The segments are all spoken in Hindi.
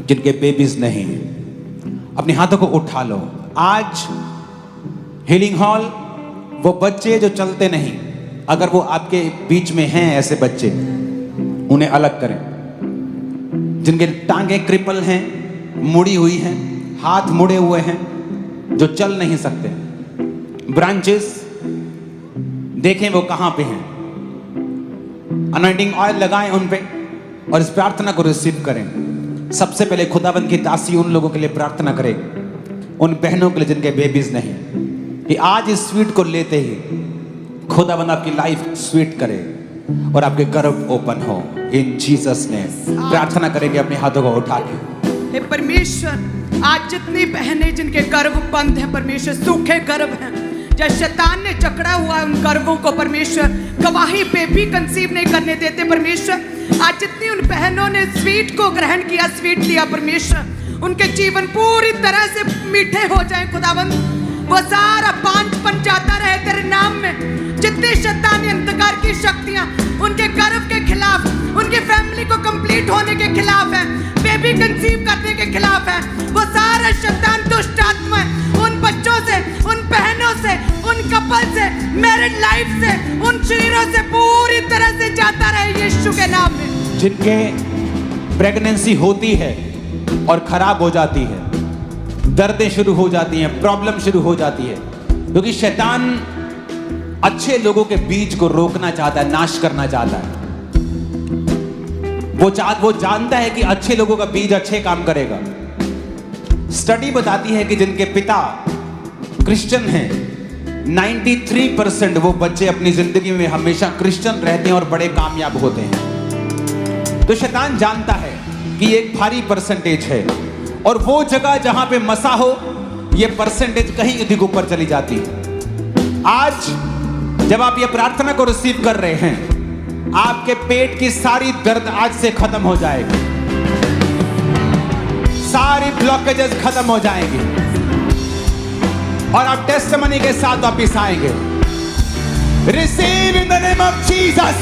जिनके बेबीज नहीं, अपने हाथों को उठा लो। आज हीलिंग हॉल, वो बच्चे जो चलते नहीं, अगर वो आपके बीच में हैं, ऐसे बच्चे, उन्हें अलग करें। जिनके टांगे क्रिपल हैं, मुड़ी हुई हैं, हाथ मुड़े हुए हैं, जो चल नहीं सकते, ब्रांचेस देखें वो कहां पे हैं। अनॉइंटिंग ऑयल लगाएं उन पे और इस प्रार्थना को रिसीव करें। सबसे पहले खुदाबंद की दासी उन लोगों के लिए प्रार्थना करे, उन बहनों के लिए जिनके बेबीज नहीं, कि आज इस स्वीट को लेते ही खुदाबंद आपकी लाइफ स्वीट करे और आपके गर्भ ओपन हो। इन जीसस ने प्रार्थना करेंगे अपने हाथों को उठा के। परमेश्वर, आज जितनी बहनें जिनके गर्भ बंद हैं परमेश्वर, सूखे गर्भ हैं, जब शैतान ने जकड़ा हुआ है उन गर्भों को परमेश्वर, गवाही बेबी कंसीव नहीं करने देते परमेश्वर। आज जितनी उन बहनों ने स्वीट को ग्रहण किया, स्वीट लिया परमेश्वर, उनके जीवन पूरी तरह से मीठे हो जाए खुदावंद। वो सारा पांचपन जाता रहे तेरे नाम में। जितने शैतानी अंधकार की शक्तियां उनके गर्भ के खिलाफ, उनकी फैमिली को कंप्लीट होने के खिलाफ है, बेबी कंसीव करने के खिलाफ है, वो सारा शैतान दुष्ट आत्मा उन बच्चों से, उन बहनों से, उन कपल से, मैरिड लाइफ से, उन शरीरों से पूरी तरह से जाता रहे यीशु के नाम में। जिनके प्रेगनेंसी होती है और खराब हो जाती है, दर्दें शुरू हो जाती हैं, प्रॉब्लम शुरू हो जाती है, क्योंकि शैतान अच्छे लोगों के बीज को रोकना चाहता है, नाश करना चाहता है। वो जानता है कि अच्छे लोगों का बीज अच्छे काम करेगा। स्टडी बताती है कि जिनके पिता क्रिश्चियन हैं, 93% वो बच्चे अपनी जिंदगी में हमेशा क्रिश्चियन रहते हैं और बड़े कामयाब होते हैं। तो शैतान जानता है कि ये एक भारी परसेंटेज है, और वो जगह जहां पे मसा हो, ये परसेंटेज कहीं अधिक ऊपर चली जाती है। आज जब आप ये प्रार्थना को रिसीव कर रहे हैं, आपके पेट की सारी दर्द आज से खत्म हो जाएगी, सारी ब्लॉकेजेस खत्म हो जाएंगी और आप टेस्टिमनी के साथ वापिस आएंगे। Receive in the name of Jesus.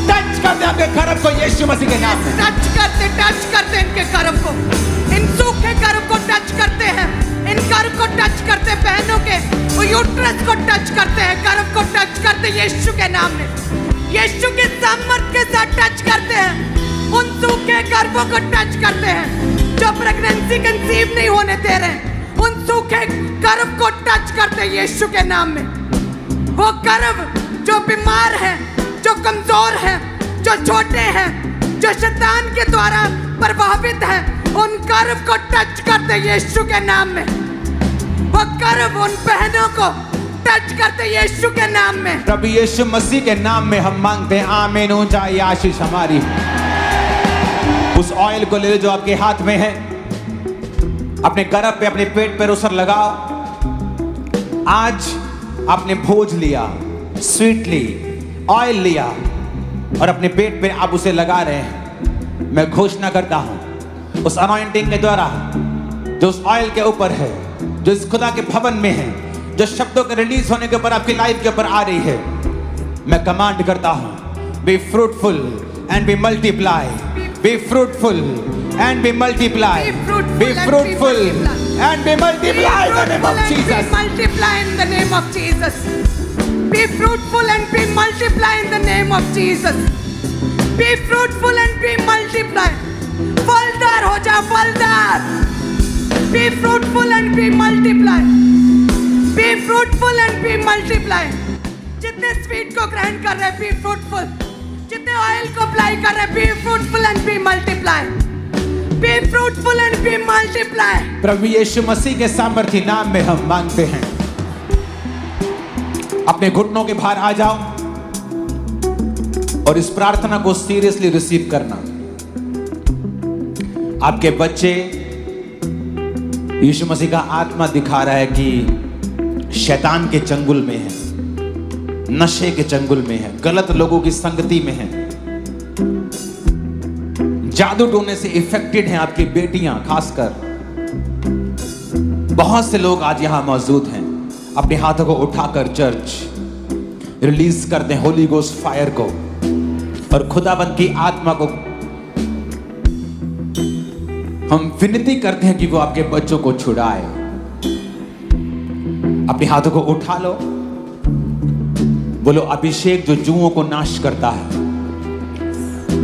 Touch करते आपके गर्भ को यीशु मसीह के नाम में। टच करते इनके गर्भ को, इन सूखे गर्भ को टच करते हैं, इन गर्भ को टच करते, बहनों के वो यूट्रस को टच करते हैं, गर्भ को टच करते यीशु के नाम में। यीशु के सामर्थ के साथ टच करते हैं, उन सूखे गर्भों को टच करते हैं जो प्रेगनेंसी कंसीव नहीं होने दे रहे, उन सूखे गर्भ को टच करते यीशु के नाम में। वो गर्भ जो बीमार है, जो कमजोर है, जो छोटे हैं, जो शैतान के द्वारा प्रभावित हैं, उन गर्भ को टच करते यीशु के नाम में। वो गर्भ उन बहनों को टच करते यीशु के नाम में। प्रभु यीशु मसीह के नाम में हम मांगते हैं, आमीन। ऊंचा ये आशीष हमारी। उस ऑयल को ले लो जो आपके हाथ में है, अपने गर्भ पे, अपने पेट पे उसर लगाओ। आज आपने भोज लिया, स्वीट ली, ऑयल लिया और अपने पेट पे आप उसे लगा रहे हैं। मैं घोषणा करता हूं उस अनॉइंटिंग के द्वारा जो उस ऑयल के ऊपर है, जो इस खुदा के भवन में है, जो शब्दों के रिलीज होने के ऊपर आपकी लाइफ के ऊपर आ रही है, मैं कमांड करता हूं, be fruitful and be multiply, be fruitful and be multiply, be fruitful and be multiply in the name of Jesus. Multiply in the name of Jesus. Be fruitful and be multiply in the name of Jesus. Be fruitful and be multiply. फलदार हो जा, फलदार। Be fruitful and be multiply. Be fruitful and be multiply. जितने स्वीट को ग्रहण कर रहे हैं, be fruitful. जितने ऑयल को अप्लाई कर रहे हैं, be fruitful and be multiply. Be fruitful and be multiply. प्रभु यीशु मसीह के सामर्थी नाम में हम मांगते हैं। अपने घुटनों के बाहर आ जाओ और इस प्रार्थना को सीरियसली रिसीव करना। आपके बच्चे, यीशु मसीह का आत्मा दिखा रहा है कि शैतान के चंगुल में है, नशे के चंगुल में है, गलत लोगों की संगति में है, जादू टोने से इफेक्टेड हैं आपकी बेटियां। खासकर बहुत से लोग आज यहां मौजूद हैं। अपने हाथों को उठाकर चर्च रिलीज कर दें होली गोस्ट फायर को और खुदाबंद की आत्मा को हम विनती करते हैं कि वो आपके बच्चों को छुड़ाए। अपने हाथों को उठा लो, बोलो अभिषेक जो जुओं को नाश करता है,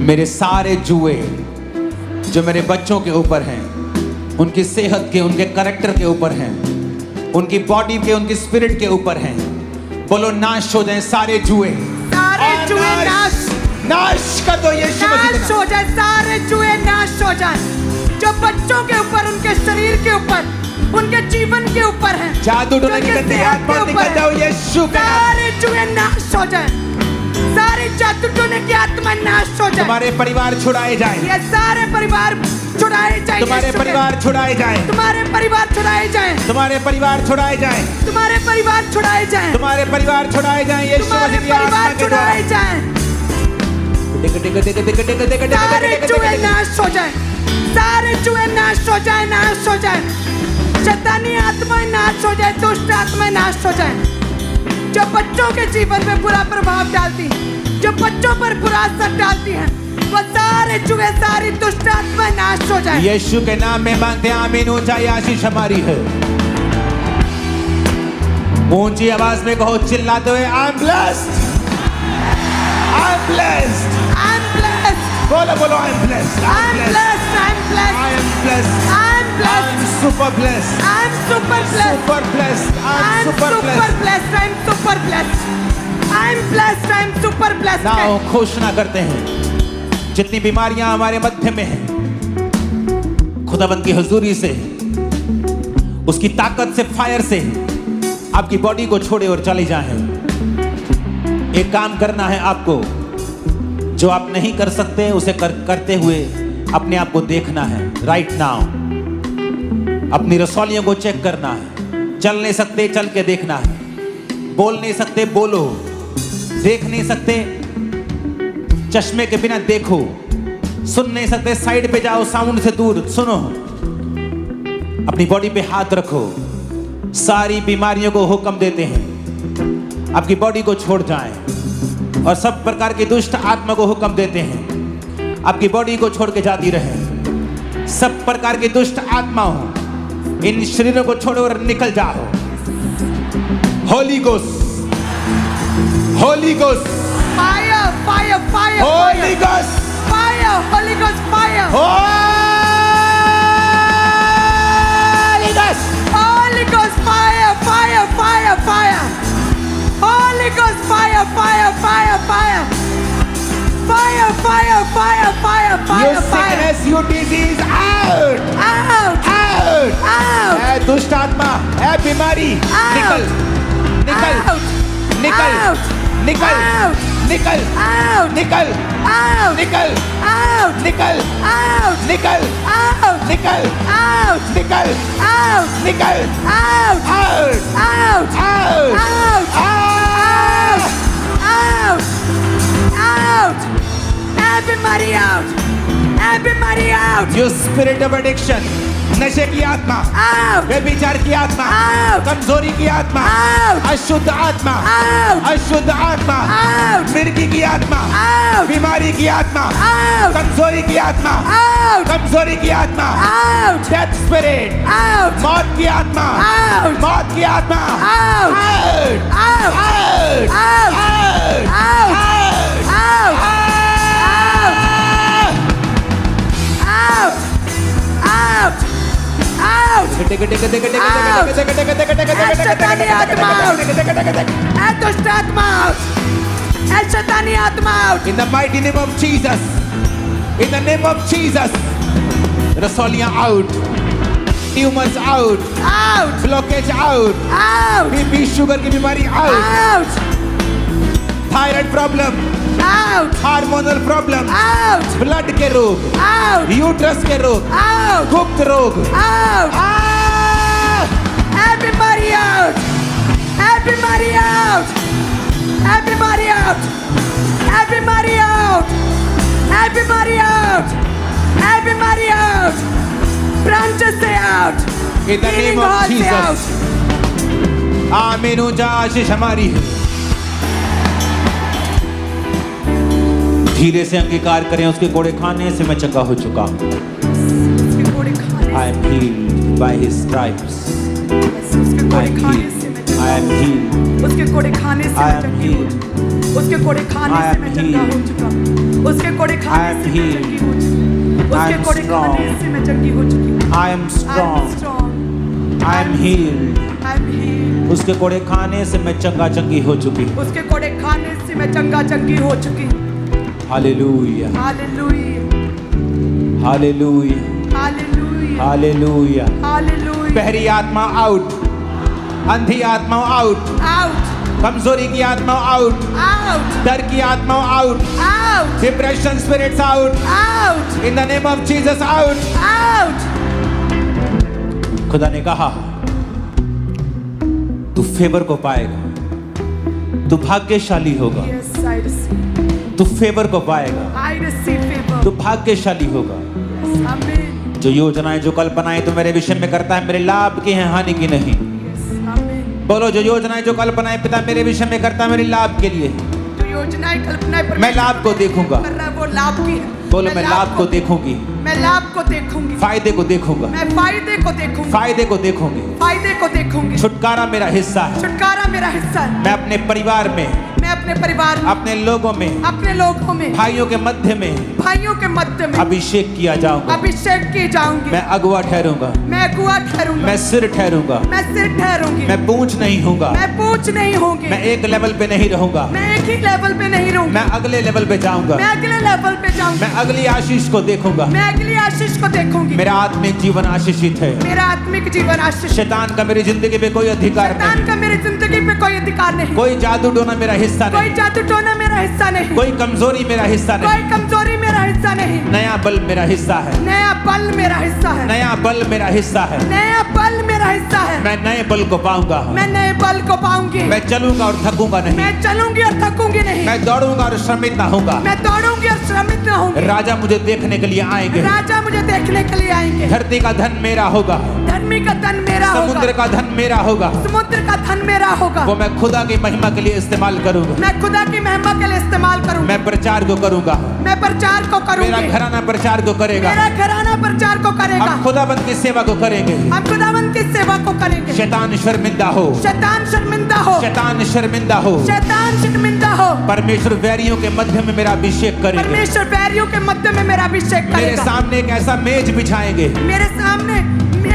मेरे सारे जुए जो मेरे बच्चों के ऊपर हैं, उनकी सेहत के, उनके कैरेक्टर के ऊपर हैं, उनकी बॉडी के, उनकी स्पिरिट के ऊपर हैं, बोलो नाश हो जाए सारे जुए। सारे जुए नाश कर दो यीशु मसीह के नाश हो जाए, सारे जुए नाश हो जाए जो बच्चों के ऊपर, उनके शरीर के ऊपर, उनके जीवन के ऊपर है। जादू टोने की गंदी आत्मा निकल जाओ यीशु के नाम। सारे जुए नाश हो जाए, सारे जादू टोने की आत्मा नाश हो जाए। तुम्हारे परिवार छुड़ाए जाए, ये सारे परिवार छुड़ाए जाए, तुम्हारे परिवार छुड़ाए जाए, तुम्हारे परिवार छुड़ाए जाए, तुम्हारे परिवार छुड़ाए जाए, तुम्हारे परिवार छुड़ाए जाए, तुम्हारे परिवार छुड़ाए जाए यीशु मसीह की आत्मा के द्वारा। छुड़ाए जाए, सारे जुए नाश हो जाए, सारे जुए नाश हो जाए, नाश हो जाए, शैतानी आत्माएं नाश हो जाए, दुष्ट आत्माएं नाश हो जाए, जो बच्चों के जीवन में बुरा प्रभाव डालती, जो बच्चों पर बुरा असर डालती है, वो सारे जुए, सारी दुष्ट आत्माएं नाश हो जाए। यीशु के नाम में मांगते हैं, आमीन। ऊंचाई आशीष हमारी है। ऊंची आवाज में कहो, चिल्लाते हुए, I am blessed, I am blessed, I am blessed, बोलो बोलो, I am blessed, I am blessed, I am blessed, I am blessed, I am blessed, super blessed, I am super blessed, super blessed, I am super blessed, I am super blessed, I am blessed, I am super blessed. Now घोषणा करते हैं, जितनी बीमारियां हमारे मध्य में हैं, खुदाबंद की हुजूरी से, उसकी ताकत से, फायर से आपकी बॉडी को छोड़े और चले जाएं। एक काम करना है आपको, जो आप नहीं कर सकते उसे करते हुए अपने आप को देखना है। राइट नाउ अपनी रसौलियों को चेक करना है। चल नहीं सकते, चल के देखना है। बोल नहीं सकते, बोलो। देख नहीं सकते, चश्मे के बिना देखो। सुन नहीं सकते, साइड पे जाओ, साउंड से दूर सुनो। अपनी बॉडी पे हाथ रखो। सारी बीमारियों को हुक्म देते हैं आपकी बॉडी को छोड़ जाएं, और सब प्रकार की दुष्ट आत्मा को हुक्म देते हैं आपकी बॉडी को छोड़ के जाती रहे। सब प्रकार की दुष्ट आत्माओं, इन शरीरों को छोड़ो और निकल जाओ। Holi ghost, Holi ghost, fire, fire, fire, Holi ghost, fire, Holi ghost, fire, Holi ghost, Holi ghost, fire, fire, fire, fire, Holi ghost, fire, fire, fire, fire, fire, fire, fire, fire, You fire, fire, sickness, you disease, out, out, out, out, ऐ दुष्ट आत्मा, ऐ बीमारी, निकल, निकल, out, निकल, out, निकल, out, निकल, out, निकल, out, निकल, out, निकल, out, निकल, out, निकल, out, निकल, out, निकल, out, out, out, out, out, out, out, everybody out, everybody out, You spirit of addiction, नशे की आत्मा, out, व्यभिचार की आत्मा, out, कमजोरी की आत्मा, out, अशुद्ध आत्मा, out, अशुद्ध आत्मा, out, मिर्गी की आत्मा, out, बीमारी की आत्मा, out, कमजोरी की आत्मा, out, कमजोरी की आत्मा, out, डेथ स्पिरिट, out, मौत की आत्मा, out, मौत की आत्मा, out, out, out, out, out, out, out, out, out, out, शैतानी आत्मा out, ऐ दुष्ट आत्मा out, ऐ शैतानी आत्मा out, In the mighty name of Jesus, in the name of Jesus, रसौलियां out, tumors out, out, blockage out, out, BP sugar की बीमारी out, out, thyroid problem, out, hormonal problem, out, blood के रोग, out, यूट्रस के रोग, out, गुप्त रोग, out, everybody out, everybody out, everybody out, everybody out, everybody out, everybody out, branches से out, In the name healing of heart से Jesus. out, आमीन। ऊंचा आशीष हमारी है। धीरे से अंगीकार करें, उसके कोड़े खाने से मैं चंगा हो चुका हूं। उसके कोड़े I am healed by His stripes. उसके I कोड़े am खाने से मैं healed. I am healed. उसके कोड़े खाने से I मैं am चंगी हो healed. चुकी। उसके कोड़े खाने I से am मैं चंगा हो healed. चुका। उसके कोड़े I खाने am से मैं healed. चंगी हो चुकी। I उसके am कोड़े strong. खाने से मैं चंगी हो चुकी। I am I am strong. strong. I am healed. I am healed. उसके कोड़े खाने से मैं चंगा चंगी हो चुकी। उसके कोड़े खाने से मैं चंगा चंगी हो चुकी। Hallelujah, hallelujah, hallelujah, hallelujah, hallelujah. Hallelujah. बहरी आत्मा आउट, अंधी आत्मा आउट, आउट, कमजोरी की आत्मा आउट, आउट, डर की आत्मा out, out, depression spirits out, out, in the name of Jesus out. Out. खुदा ने कहा तू फेवर को पाएगा, तू भाग्यशाली होगा। Yes, I receive. तू फेवर को पाएगा, I receive favor. तू भाग्यशाली होगा। Yes, amen. जो योजनाएं जो कल्पनाएं तो मेरे विषय में करता है, मेरे लाभ की हैं, हानि की नहीं। Yes, amen. बोलो, जो योजनाएं जो कल्पनाएं पिता मेरे विषय में करता है, मेरे लाभ के लिए। जो योजनाएं कल्पनाएं मैं लाभ को देखूंगा। कर रहा है वो लाभ की है। बोलो, मैं लाभ को देखूंगी, मैं लाभ को देखूंगी। फायदे को देखूंगा, मैं फायदे को देखूंगी। फायदे को देखूंगी। फायदे को देखूंगी। छुटकारा मेरा हिस्सा है। छुटकारा मेरा हिस्सा है। मैं अपने परिवार में, मैं अपने परिवार में, अपने लोगों में, अपने लोगों में, भाइयों के मध्य में भाइयों के मध्य में अभिषेक किया जाऊंगा। अभिषेक की जाऊंगी। मैं अगुआ ठहरूंगा, मैं अगुआ ठहरूंगा। मैं सिर ठहरूंगा, मैं सिर ठहरूंगी। मैं पूंछ नहीं होऊंगा, मैं पूछ नहीं होंगी। मैं एक लेवल पे नहीं रहूंगा, मैं एक ही लेवल पे नहीं रहूंगी। मैं अगले लेवल पे जाऊंगा, मैं अगले लेवल पे जाऊंगी। मैं अगली आशीष को देखूंगा। मैं अगली आशीष को देखूंगी। मेरा आत्मिक जीवन आशीषित है। मेरा आत्मिक जीवन आशीष। शैतान का मेरी जिंदगी पे कोई अधिकार शैतान नहीं, का मेरी जिंदगी पे कोई अधिकार नहीं। कोई जादू टोना मेरा हिस्सा कोई नहीं, जादू टोना मेरा हिस्सा नहीं। कोई कमजोरी मेरा हिस्सा कोई नहीं। कमजोरी मेरा हिस्सा नहीं। नया बल मेरा हिस्सा है, नया बल मेरा हिस्सा है। नया बल मेरा हिस्सा है। नया बल मेरा हिस्सा है। मैं नए बल को पाऊंगा। मैं नए बल को पाऊंगी। मैं चलूंगा और थकूंगा नहीं। मैं चलूंगी और थकूंगी नहीं। मैं दौड़ूंगा और श्रमित ना होऊंगा। मैं दौड़ूंगी और श्रमित न होंगी। राजा मुझे देखने के लिए आएंगे। राजा मुझे देखने के लिए आएंगे। धरती का धन मेरा होगा, धर्मी का धन मेरा समुद्र होगा। का धन मेरा होगा। समुद्र का धन मेरा होगा। वो मैं खुदा की महिमा के लिए इस्तेमाल करूंगा। मैं खुदा की महिमा के लिए इस्तेमाल करूंगा। मैं प्रचार को करूंगा। मैं प्रचार को मेरा करूंगी। घराना प्रचार को करेगा। मेरा घराना प्रचार को करेगा। हम खुदाबंद की सेवा को करेंगे। हम खुदावंत की सेवा को करेंगे। शैतान शर्मिंदा हो, शैतान शर्मिंदा हो। शैतान शर्मिंदा हो। शैतान शर्मिंदा हो। परमेश्वर वैरियों के मध्य में मेरा अभिषेक करेंगे। परमेश्वर वैरियों के मध्य में मेरा अभिषेक मेरे करेगा। सामने एक ऐसा मेज बिछाएंगे मेरे सामने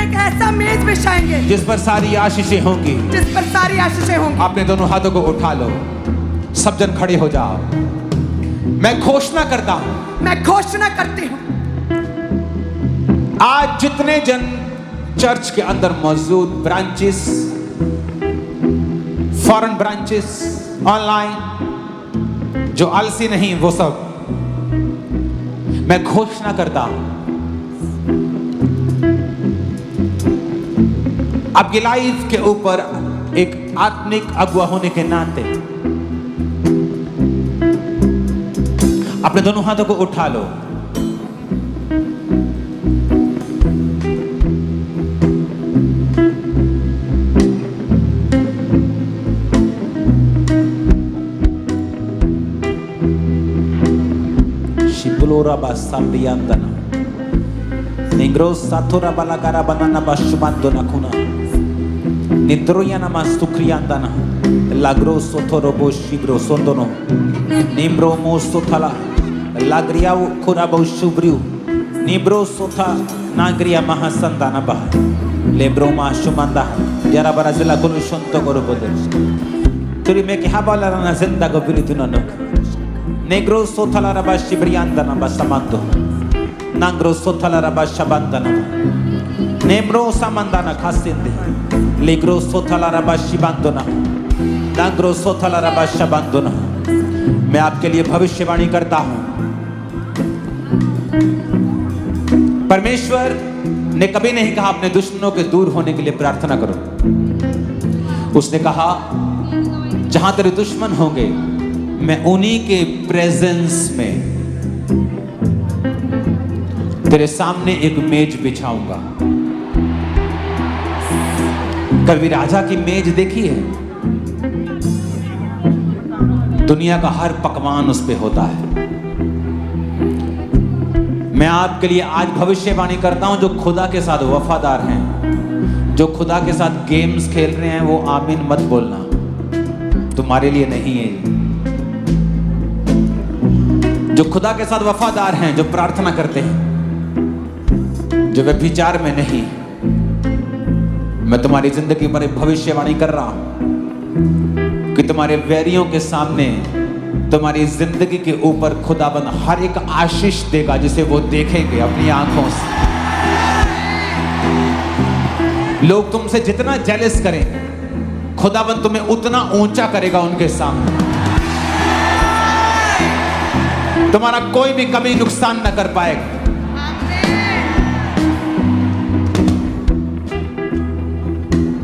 एक ऐसा मेज बिछाएंगे जिस पर सारी आशीषें होंगी। जिस पर सारी आशीषें होंगी। अपने दोनों हाथों को उठा लो, सब जन खड़े हो जाओ। मैं घोषणा करता हूं, मैं घोषणा करती हूँ, आज जितने जन चर्च के अंदर मौजूद, ब्रांचेस, फॉरेन ब्रांचेस, ऑनलाइन, जो आलसी नहीं वो सब, मैं घोषणा करता हूं आपकी लाइफ के ऊपर एक आत्मिक अगुआ होने के नाते अपने दोनों हाथों को उठा लो। शिबलोरा बासाम्बियांदना Negro satura balagara banana bashubando nakuna Nitroyana mastukriandana Lagro sotorobo shibro sondono Nimbro mo sotala Lagriao kurabo shubriu Nibro sota Nagria mahasandana bah Lebro ma shumanda Yara barazila kunu shonto gorobodes Turi meki habala rana zenda gobiritunano Negro sotala rabashibriandana basamando Nangro sotala rabashabandana Nembro samandana khasinde Legro sotala rabashibandona Nangro sotala rabashabandona मैं आपके लिए भविष्यवाणी करता हूं। परमेश्वर ने कभी नहीं कहा अपने दुश्मनों के दूर होने के लिए प्रार्थना करो। उसने कहा जहां तेरे दुश्मन होंगे मैं उन्हीं के प्रेजेंस में तेरे सामने एक मेज बिछाऊंगा। कभी राजा की मेज देखी है? दुनिया का हर पकवान उस पे होता है। मैं आपके लिए आज भविष्यवाणी करता हूं, जो खुदा के साथ वफादार हैं, जो खुदा के साथ गेम्स खेल रहे हैं, वो आमीन मत बोलना, तुम्हारे लिए नहीं है। जो खुदा के साथ वफादार हैं, जो प्रार्थना करते हैं, जो व्यभिचार में नहीं, मैं तुम्हारी जिंदगी पर एक भविष्यवाणी कर रहा हूं कि तुम्हारे वैरियों के सामने तुम्हारी जिंदगी के ऊपर खुदाबंद हर एक आशीष देगा, जिसे वो देखेंगे अपनी आंखों से। लोग तुमसे जितना जेलस करें, खुदाबंद तुम्हें उतना ऊंचा करेगा उनके सामने। तुम्हारा कोई भी कभी नुकसान न कर पाएगा।